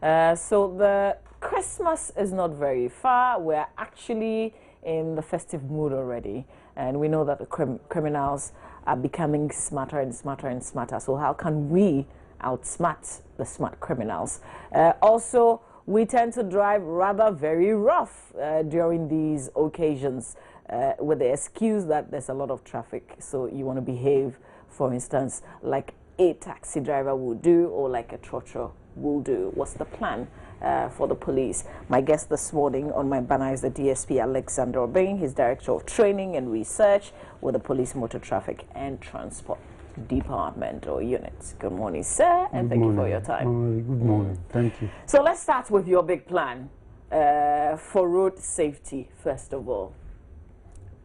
So the Christmas is not very far. We're actually in the festive mood already, and we know that the criminals are becoming smarter and smarter and smarter. So how can we outsmart the smart criminals? Also, we tend to drive rather very rough during these occasions with the excuse that there's a lot of traffic, so you want to behave, for instance, like a taxi driver would do or like a trotro will do. What's the plan for the police? My guest this morning on my banner is the DSP Alexander Obeng. He's Director of Training and Research with the Police Motor Traffic and Transport Department or Unit. Good morning, sir, and thank you for your time. Good morning. Thank you. So let's start with your big plan for road safety, first of all.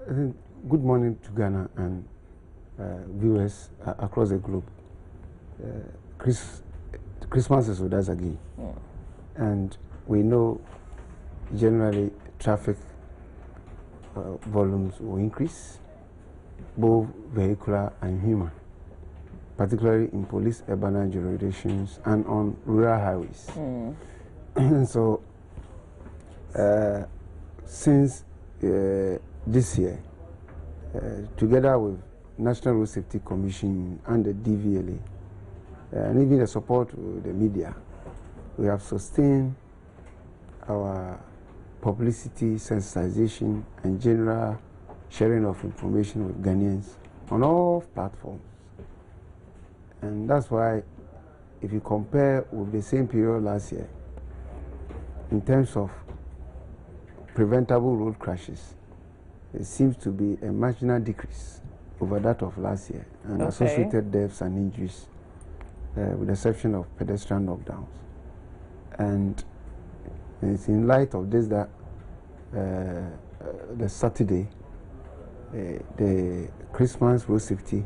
Good morning to Ghana and viewers across the globe. Christmas is with us again, and we know generally traffic volumes will increase, both vehicular and human, particularly in police urban jurisdictions and on rural highways. And so since this year, together with National Road Safety Commission and the DVLA, and even the support of the media, we have sustained our publicity, sensitization, and general sharing of information with Ghanaians on all platforms. And that's why, if you compare with the same period last year, in terms of preventable road crashes, it seems to be a marginal decrease over that of last year, and associated deaths and injuries, with the exception of pedestrian knockdowns. And it's in light of this that the Saturday, the Christmas road safety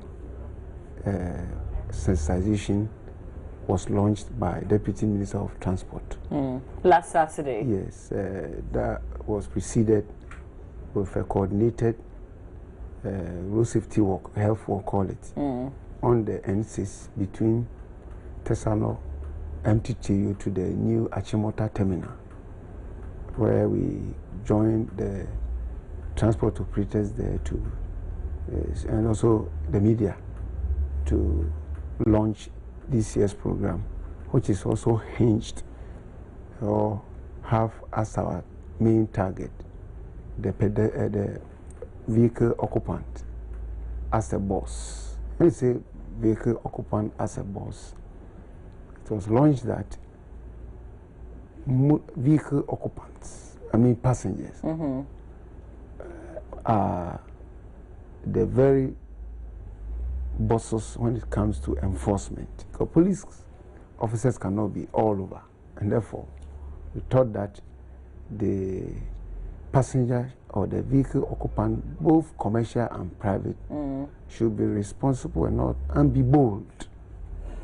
sensitization was launched by Deputy Minister of Transport. Last Saturday? Yes, that was preceded with a coordinated road safety walk, health walk, call it, on the N6 between Tesano, MTTU to the new Achimota terminal, where we joined the transport operators there to, and also the media, to launch this year's program, which is also hinged or have as our main target the vehicle occupant as a boss. When you say vehicle occupant as a boss, it was launched that vehicle occupants, passengers, are the very bosses when it comes to enforcement. Because police officers cannot be all over, and therefore we thought that the passenger or the vehicle occupant, both commercial and private, should be responsible and be bold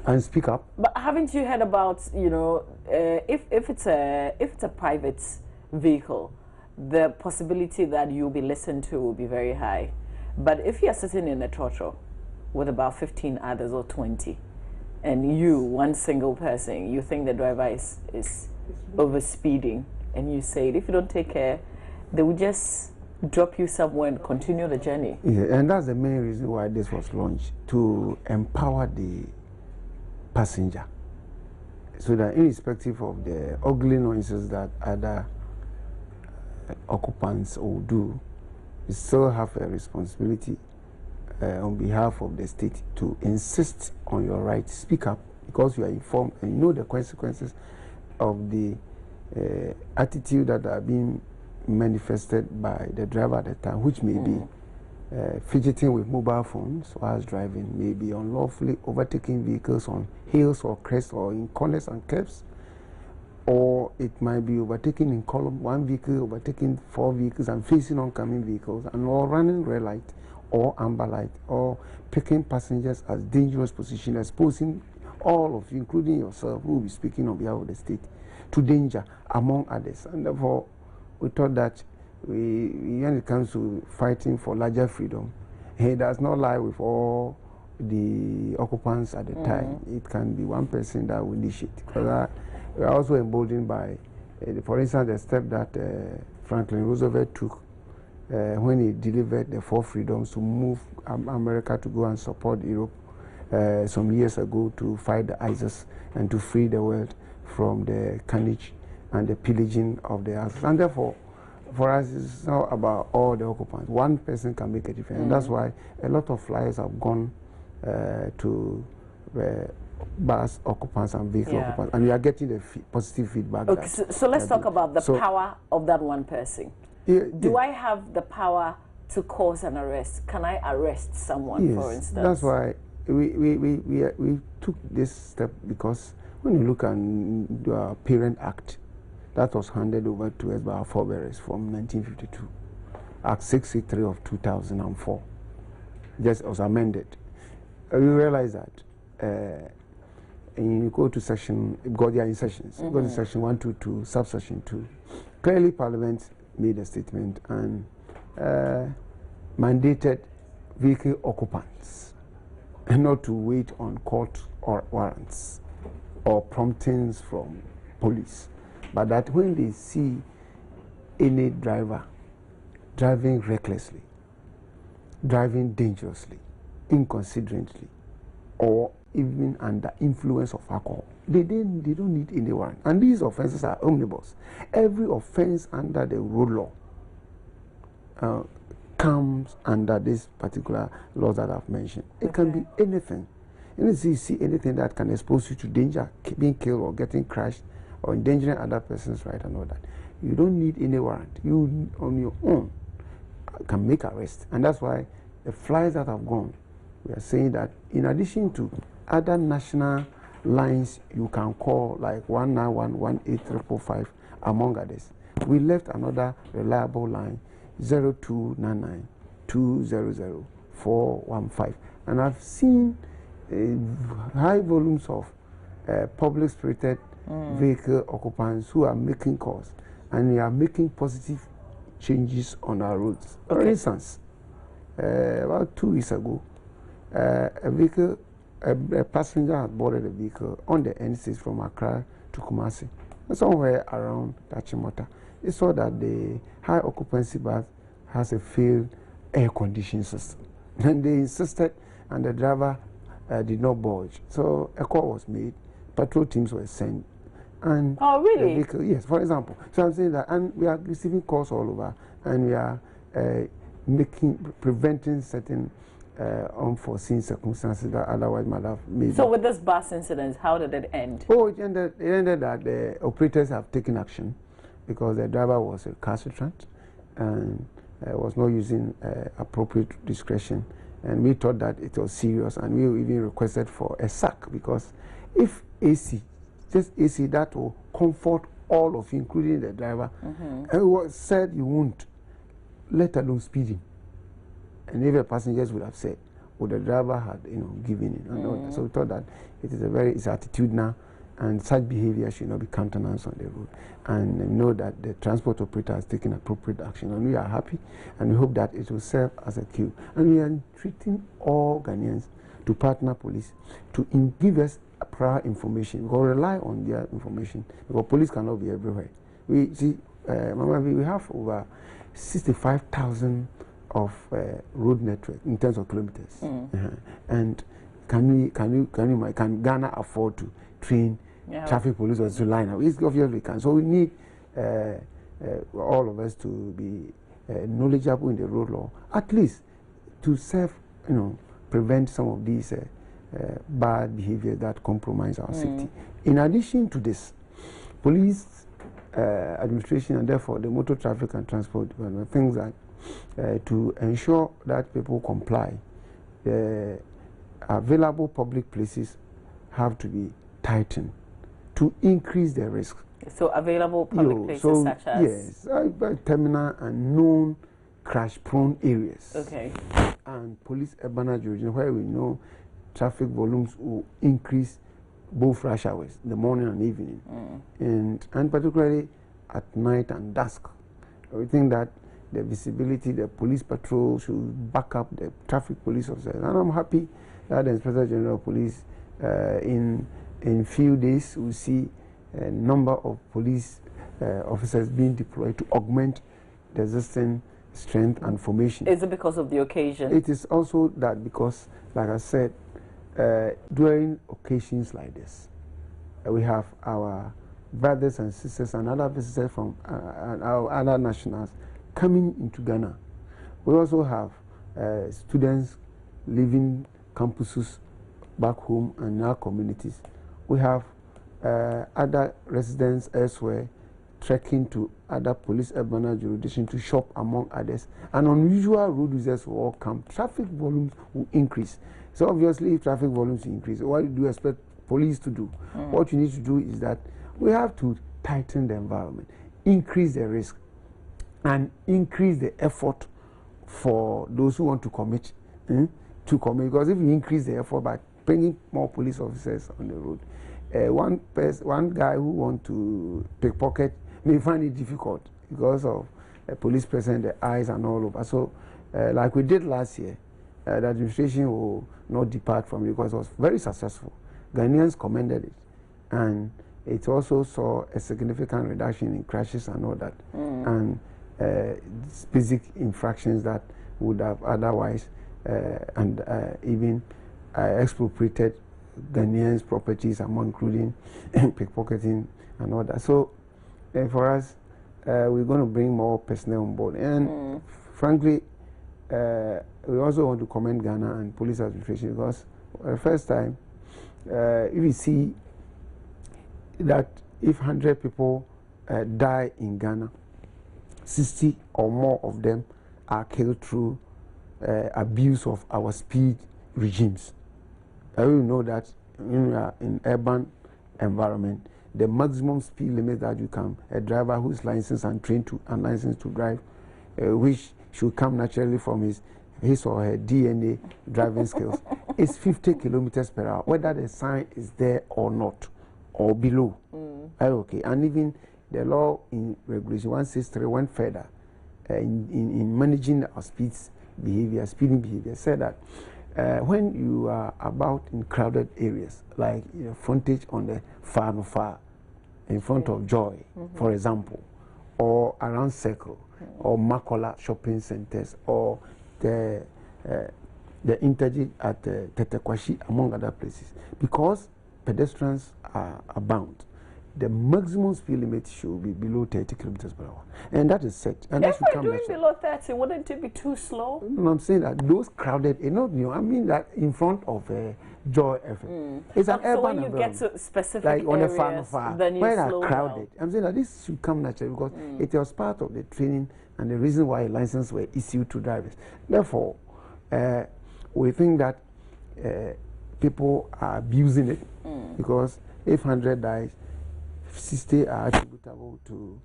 and speak up. But haven't you heard about, if it's a private vehicle, the possibility that you'll be listened to will be very high. But if you're sitting in a trotro with about 15 others or 20, and you, one single person, you think the driver is over speeding, and you say, if you don't take care, they will just drop you somewhere and continue the journey. Yeah, and that's the main reason why this was launched, to empower the passenger, so that irrespective of the ugly noises that other occupants will do, you still have a responsibility on behalf of the state to insist on your right, speak up, because you are informed and you know the consequences of the attitude that are being manifested by the driver at the time, which may be fidgeting with mobile phones whilst driving, may be unlawfully overtaking vehicles on hills or crests or in corners and curves, or it might be overtaking in column, one vehicle overtaking 4 vehicles and facing oncoming vehicles, and or running red light or amber light, or picking passengers as dangerous position, exposing all of you, including yourself, who will be speaking on behalf of the state, to danger, among others. And therefore, we thought that when it comes to fighting for larger freedom, it does not lie with all the occupants at the time. It can be one person that will initiate. Because We are also emboldened by, for instance, the step that Franklin Roosevelt took when he delivered the 4 freedoms to move America to go and support Europe some years ago to fight the ISIS and to free the world from the carnage and the pillaging of the earth. And therefore, for us, it's not about all the occupants. One person can make a difference. And that's why a lot of flyers have gone to bus occupants and vehicle occupants. And we are getting the positive feedback. Okay, so let's talk about the power of that one person. Do I have the power to cause an arrest? Can I arrest someone, for instance? That's why we took this step, because when you look at the Parent Act that was handed over to us by our forebears from 1952, Act 663 of 2004, just was amended. We realize that and you go to section, because they are in sections, go to section 122, subsection 2. Clearly, Parliament made a statement and mandated vehicle occupants not to wait on court or warrants or promptings from police, but that when they see any driver driving recklessly, driving dangerously, inconsiderately, or even under influence of alcohol, they don't need any warrant. And these offenses are omnibus. Every offense under the road law comes under this particular law that I've mentioned. It can be anything. And if you see anything that can expose you to danger, being killed or getting crashed or endangering other person's right and all that, you don't need any warrant. You on your own can make arrest. And that's why the flyers that have gone, we are saying that in addition to other national lines you can call, like 191 18555, among others, we left another reliable line, 0299 200 415. And I've seen high volumes of public spirited vehicle occupants who are making calls, and we are making positive changes on our roads. For instance, about 2 weeks ago, a passenger had boarded a vehicle on the N6 from Accra to Kumasi, somewhere around Tachimota. They saw that the high occupancy bus has a failed air conditioning system, and they insisted, and the driver did not budge. So a call was made, patrol teams were sent, and the vehicle, yes, for example. So I'm saying that, and we are receiving calls all over, and we are preventing certain unforeseen circumstances that otherwise might have made. So with this bus incident, how did it end? Oh, it ended that the operators have taken action, because the driver was recalcitrant and was not using appropriate discretion. And we thought that it was serious, and we even requested for a sack, because if AC, just AC, that will comfort all of you, including the driver, and it was said you won't, let alone speeding. And if the passengers would have said, well, the driver had, given in. And all that. So we thought that it is it's attitudinal, and such behavior should not be countenanced on the road. And know that the transport operator has taken appropriate action, and we are happy, and we hope that it will serve as a cue. And we are treating all Ghanaians to partner police to give us prior information. We will rely on their information, because police cannot be everywhere. We see, we have over 65,000 of road network in terms of kilometers. And can Ghana afford to train traffic police or to line up? It's obvious we can. So we need all of us to be knowledgeable in the road law, at least to prevent some of these bad behavior that compromise our safety. In addition to this, police administration, and therefore the Motor Traffic and Transport Department, things that to ensure that people comply, the available public places have to be tightened to increase the risk. So available public places such as? Yes, terminal and known crash-prone areas. Okay. And police urban jurisdiction, where we know traffic volumes will increase both rush hours, the morning and evening, and particularly at night and dusk. We think that the visibility, the police patrol should back up the traffic police officers. And I'm happy that the Inspector General of Police in few days will see a number of police officers being deployed to augment the existing strength and formation. Is it because of the occasion? It is also that because, like I said, during occasions like this, we have our brothers and sisters and other visitors from our other nationals coming into Ghana. We also have students leaving campuses back home and in our communities. We have other residents elsewhere trekking to other police urban jurisdictions to shop, among others. And unusual road users will all come. Traffic volumes will increase. So obviously, if traffic volumes increase, what do you expect police to do? What you need to do is that we have to tighten the environment, increase the risk, and increase the effort for those who want to commit. Because if you increase the effort by bringing more police officers on the road, one guy who wants to pickpocket may find it difficult because of police presence, the eyes and all over. So, like we did last year, the administration will not depart from it because it was very successful. Ghanaians commended it, and it also saw a significant reduction in crashes and all that, and basic infractions that would have otherwise even expropriated Ghanaians' properties, including pickpocketing and all that. So for us, we're going to bring more personnel on board. And frankly, we also want to commend Ghana and police administration because for the first time, if you see that if 100 people die in Ghana, 60 or more of them are killed through abuse of our speed regimes. I will know that in urban environment, the maximum speed limit that you can, a driver who is licensed and trained to and licensed to drive, which should come naturally from his or her DNA driving skills, is 50 kilometers per hour, whether the sign is there or not, or below. Okay, and even the law in regulation 163 went further in managing our speeding behavior, said that when you are about in crowded areas, like frontage on the far in front of Joy, for example, or around Circle, or Makola shopping centers, or the interchange at Tetekwashi, among other places, because pedestrians are abound, the maximum speed limit should be below 30 kilometers per hour. And that is set. And if we're doing below 30, wouldn't it be too slow? No, I'm saying that those crowded, I mean that in front of Joy FM. It's an urban so when you environment. get to specific like on areas, the far, then you where are slow crowded. down. I'm saying that this should come naturally because it was part of the training and the reason why licenses were issued to drivers. Therefore, we think that people are abusing it because if 100 dies, 60 are attributable to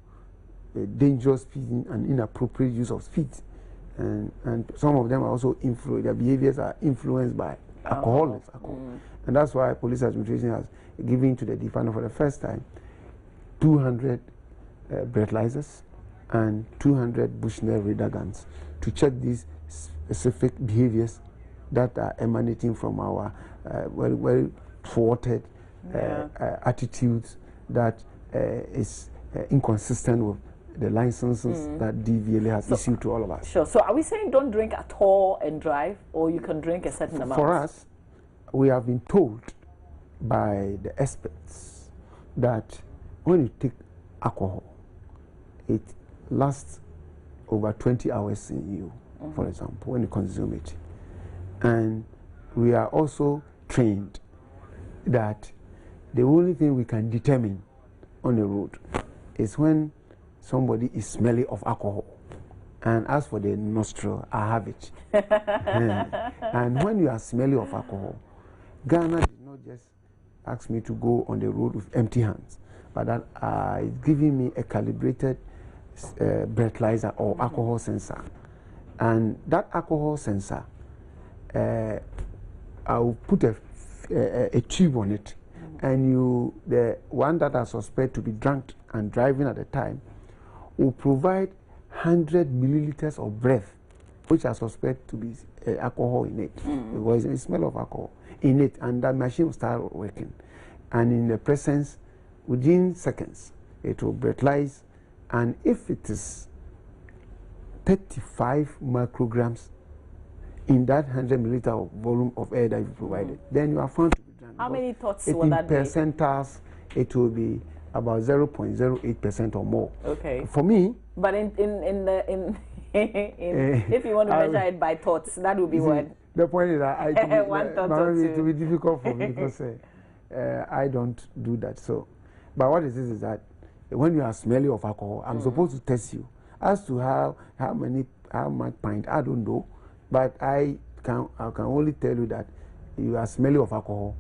dangerous speeding and inappropriate use of speed. And some of them are also their behaviors are influenced by alcohol. And that's why police administration has given to the defender for the first time 200 breathalyzers and 200 Bushnell radar guns to check these specific behaviors that are emanating from our well thwarted attitudes that is inconsistent with the licenses that DVLA has issued to all of us. Sure. So are we saying don't drink at all and drive, or you can drink a certain amount? For us, we have been told by the experts that when you take alcohol, it lasts over 20 hours in you, for example, when you consume it. And we are also trained that the only thing we can determine on the road is when somebody is smelly of alcohol. And as for the nostril, I have it. And when you are smelly of alcohol, Ghana did not just ask me to go on the road with empty hands, but that it's giving me a calibrated breathalyzer or alcohol sensor. And that alcohol sensor, I'll put a tube on it, and the one that I suspect to be drunk and driving at the time will provide 100 milliliters of breath, which I suspect to be alcohol in it, because it smell of alcohol in it, and that machine will start working. And in the presence within seconds, it will breathalyze, and if it is 35 micrograms in that 100 milliliter of volume of air that you provided, then you are found to be drunk. How many thoughts will that be? In percentiles, it will be about 0.08% or more. Okay. For me. But if you want to measure it by thoughts, that would be what? The point is that it will be difficult for me because I don't do that. So, but what it is that when you are smelling of alcohol, I'm supposed to test you as to how much pint. I don't know, but I can only tell you that you are smelling of alcohol.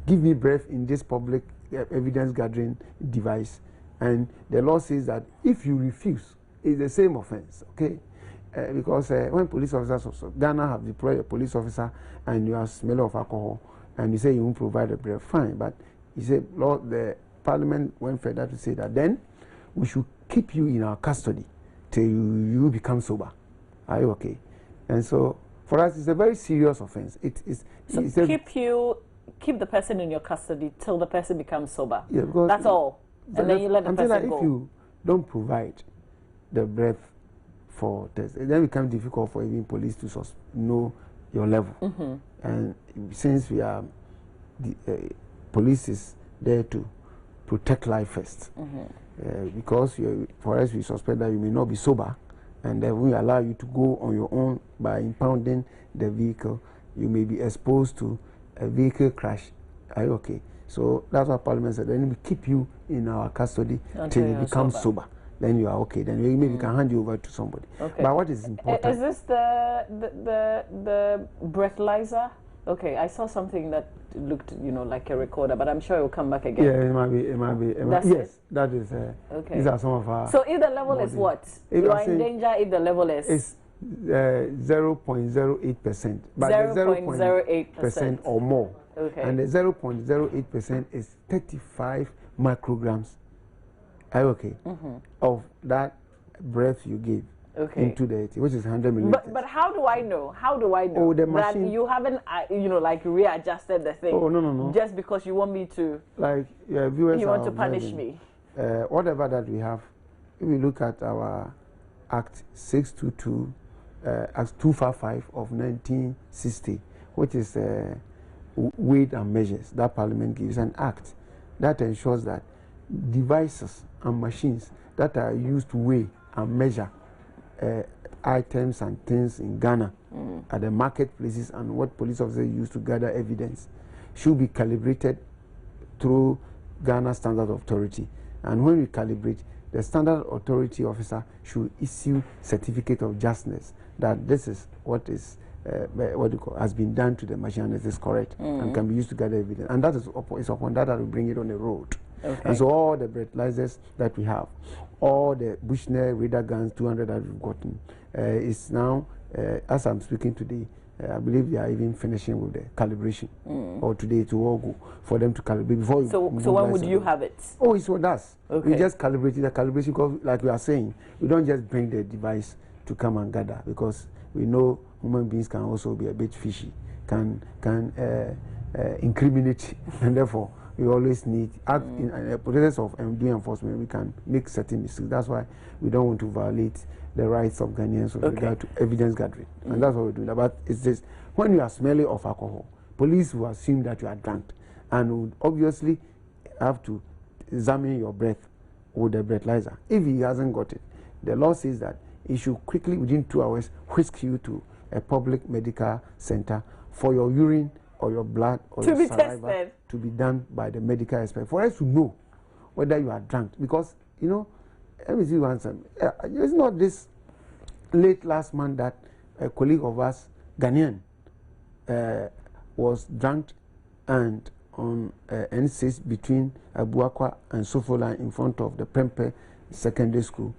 Give me breath in this public evidence gathering device, and the law says that if you refuse, it's the same offense. Okay. Because when police officers, Ghana have deployed a police officer and you are smelling of alcohol and you say you won't provide a breath, fine. But he said, Lord, the parliament went further to say that then we should keep you in our custody till you become sober. Are you okay? And so for us, it's a very serious offense. Keep the person in your custody till the person becomes sober. Yeah, because that's all. And then you let the person go. If you don't provide the breath for test, then it becomes difficult for even police to know your level. And since we are, police is there to protect life first. Because for us, we suspect that you may not be sober, and then we allow you to go on your own by impounding the vehicle, you may be exposed to a vehicle crash. Are you okay? So that's what Parliament said. Then we keep you in our custody until you become sober. Then you are okay. Then we maybe can hand you over to somebody. Okay. But what is important? Is this the breathalyzer? Okay, I saw something that looked, like a recorder, but I'm sure it will come back again. Yeah, it might be. Yes, that is. Okay. These are some of our. So if the level is what? You are in danger if the level is. It's 0.08%. But 0.08% or more. Okay. And the 0.08% is 35 micrograms. Are you okay? Of that breath you give into the 80, which is 100 milliliters. But how do I know? The machine, that you haven't, like readjusted the thing? Oh, no. Just because you want me to. Like viewers. You want to punish me? Whatever that we have, if we look at our Act 622, Act 255 of 1960, which is weight and measures that Parliament gives, an act that ensures that devices and machines that are used to weigh and measure items and things in Ghana at the marketplaces and what police officers use to gather evidence should be calibrated through Ghana Standard Authority. And when we calibrate, the Standard Authority officer should issue certificate of justness that this is what is has been done to the machine and it is correct and can be used to gather evidence. And that is upon that we bring it on the road. Okay. And so all the breathalyzers that we have, all the Bushnell radar guns, 200 that we've gotten, is now, as I'm speaking today, I believe they are even finishing with the calibration. Or today to all go for them to calibrate before. So when would you have it? Oh, it's with us. Okay. We just calibrated the calibration because, like we are saying, we don't just bring the device to come and gather because we know human beings can also be a bit fishy, can incriminate, and therefore we always need, in the process of doing enforcement, we can make certain mistakes. That's why we don't want to violate the rights of Ghanaians with regard to evidence gathering. And that's what we're doing. But it's just, when you are smelling of alcohol, police will assume that you are drunk and would obviously have to examine your breath with the breathalyzer. If he hasn't got it, the law says that he should quickly, within 2 hours, whisk you to a public medical center for your urine or your blood or your saliva tested, to be done by the medical expert for us to know whether you are drunk. Because, let me see one thing. It's not this late last month that a colleague of us, Ghanaian, was drunk and on N6 between Abuakwa and Sofola in front of the Prempe Secondary School,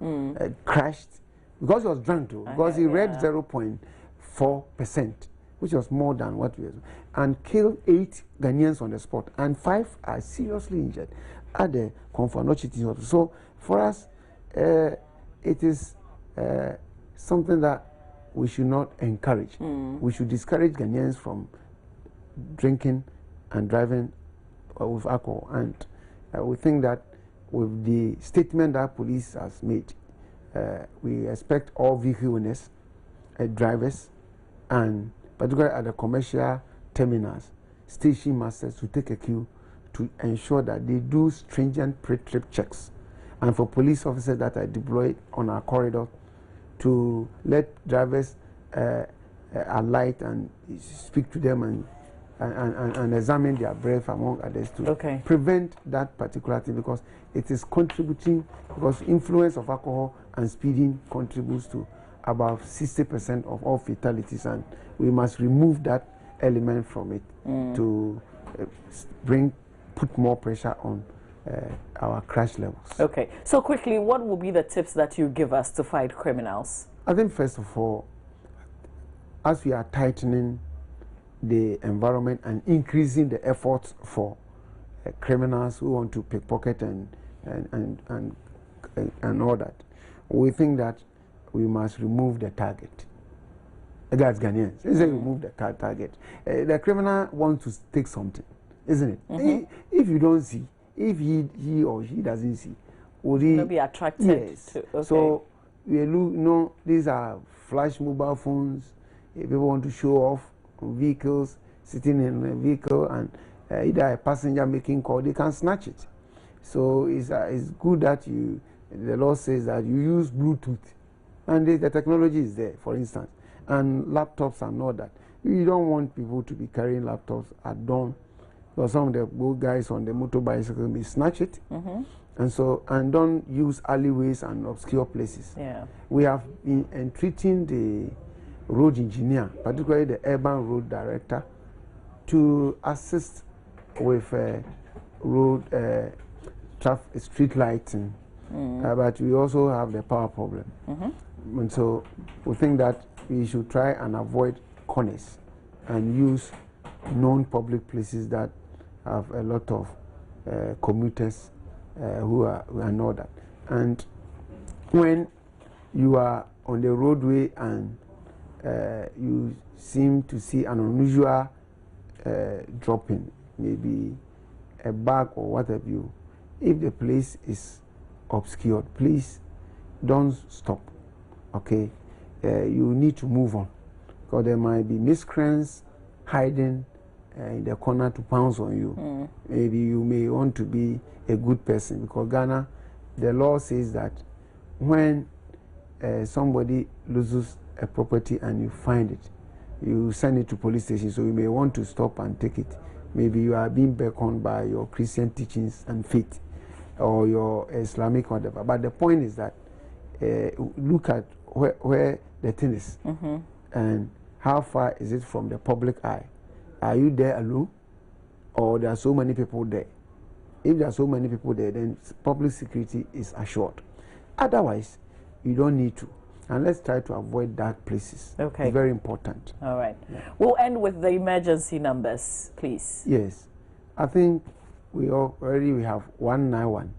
crashed because he was drunk too, because he read 0.4%, which was more than what we were, and killed 8 Ghanaians on the spot, and 5 are seriously injured at the Konfanochi Hospital. So for us, it is something that we should not encourage. We should discourage Ghanaians from drinking and driving with alcohol. And We think that with the statement that police has made, we expect all vehicle owners, drivers, and particularly at the commercial terminals, station masters to take a cue to ensure that they do stringent pre-trip checks, and for police officers that are deployed on our corridor to let drivers alight and speak to them and examine their breath, among others, to prevent that particular thing, because it is contributing, because influence of alcohol and speeding contributes to about 60% of all fatalities, and we must remove that element from it to put more pressure on our crash levels. Okay, so quickly, what will be the tips that you give us to fight criminals? I think first of all, as we are tightening the environment and increasing the efforts for criminals who want to pickpocket and all that, we think that we must remove the target. That's Ghanaians. They say remove the target. The criminal wants to take something, isn't it? If you don't see, if he or she doesn't see, would he be attracted? Yes. To, so we know these are flash mobile phones. If people want to show off vehicles, sitting in a vehicle, and either a passenger making call, they can snatch it. So it's good that the law says that you use Bluetooth, and the technology is there, for instance, and laptops and all that. You don't want people to be carrying laptops at dawn, because some of the good guys on the motor bicycle may snatch it, and don't use alleyways and obscure places. Yeah. We have been entreating the road engineer, particularly the urban road director, to assist with road street lighting, but we also have the power problem. And so we think that we should try and avoid corners and use known public places that have a lot of commuters who know that. And when you are on the roadway and you seem to see an unusual dropping, maybe a bag or what have you, if the place is obscured, please don't stop. Okay, you need to move on, because there might be miscreants hiding in the corner to pounce on you. Maybe you may want to be a good person, because Ghana, the law says that when somebody loses a property and you find it, you send it to police station. So you may want to stop and take it. Maybe you are being beckoned by your Christian teachings and faith, or your Islamic whatever. But the point is that look at where the thing is, and how far is it from the public eye. Are you there alone, or there are so many people there? If there are so many people there, then public security is assured. Otherwise, you don't need to. And let's try to avoid dark places. Okay. It's very important. All right. Yeah. We'll end with the emergency numbers, please. Yes. I think we have 191,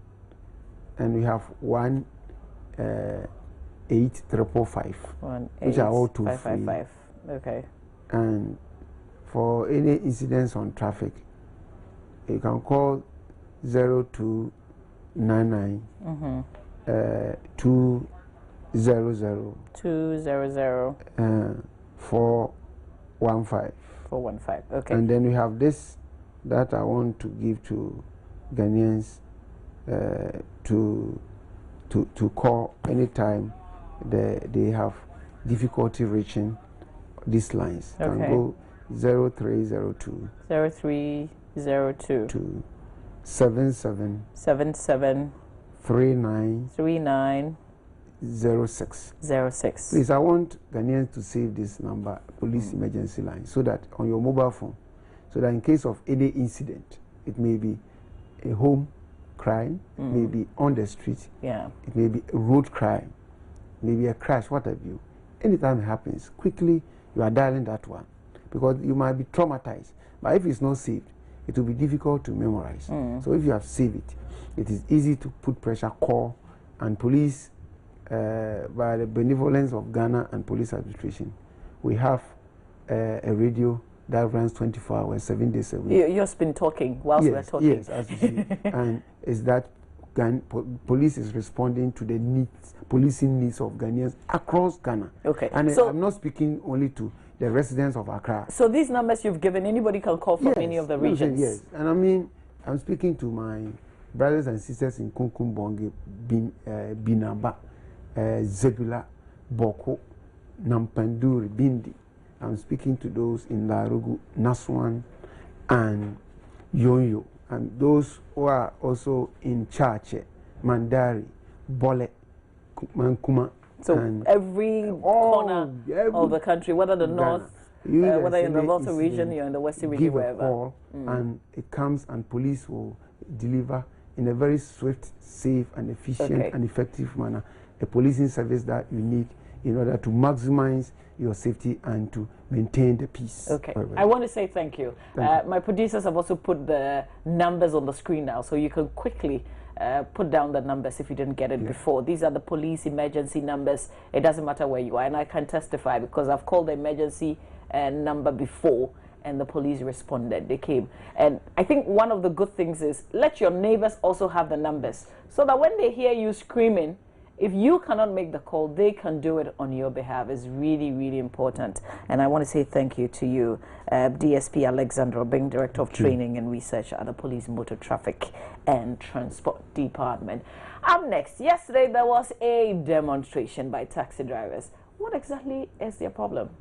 and we have 18555, which are all toll free. Okay. And for any incidents on traffic, you can call 0299 200 415. Okay. And then we have this that I want to give to Ghanaians to call anytime they have difficulty reaching these lines. Okay. Can go 0302 77 39 06. Please, I want Ghanaians to save this number, police emergency line, so that on your mobile phone, so that in case of any incident, it may be a home crime, it may be on the street, it may be a road crime, maybe a crash, what have you. Anytime it happens, quickly you are dialing that one, because you might be traumatized. But if it's not saved, it will be difficult to memorize. So if you have saved it, it is easy to put pressure, call, and police. By the benevolence of Ghana and police administration, we have a radio that runs 24 hours, 7 days a week. You've just been talking whilst we're talking. Yes, as you see. And is that police is responding to the needs, policing needs of Ghanaians across Ghana. Okay. And so, I'm not speaking only to the residents of Accra. So these numbers you've given, anybody can call from any of the regions? Yes. And I mean, I'm speaking to my brothers and sisters in Kunkumbonge, Binaba, Zebula, Boko, Nampanduri, Bindi. I'm speaking to those in Larugu, Naswan, and Yonyo, and those who are also in Chache, Mandari, Bole, Mankuma. So every corner of the country, whether the north, whether in the northern region, you're in the western region, wherever. Call, and it comes and police will deliver in a very swift, safe, and efficient and effective manner a policing service that you need in order to maximize your safety and to maintain the peace. Okay. I want to say thank you. My producers have also put the numbers on the screen now, so you can quickly put down the numbers if you didn't get it before. These are the police emergency numbers. It doesn't matter where you are, and I can testify because I've called the emergency number before, and the police responded. They came. And I think one of the good things is let your neighbors also have the numbers, so that when they hear you screaming, if you cannot make the call, they can do it on your behalf. It's really, really important. And I want to say thank you to you, DSP Alexander, being Director of Training and Research at the Police Motor Traffic and Transport Department. Up next, yesterday there was a demonstration by taxi drivers. What exactly is their problem?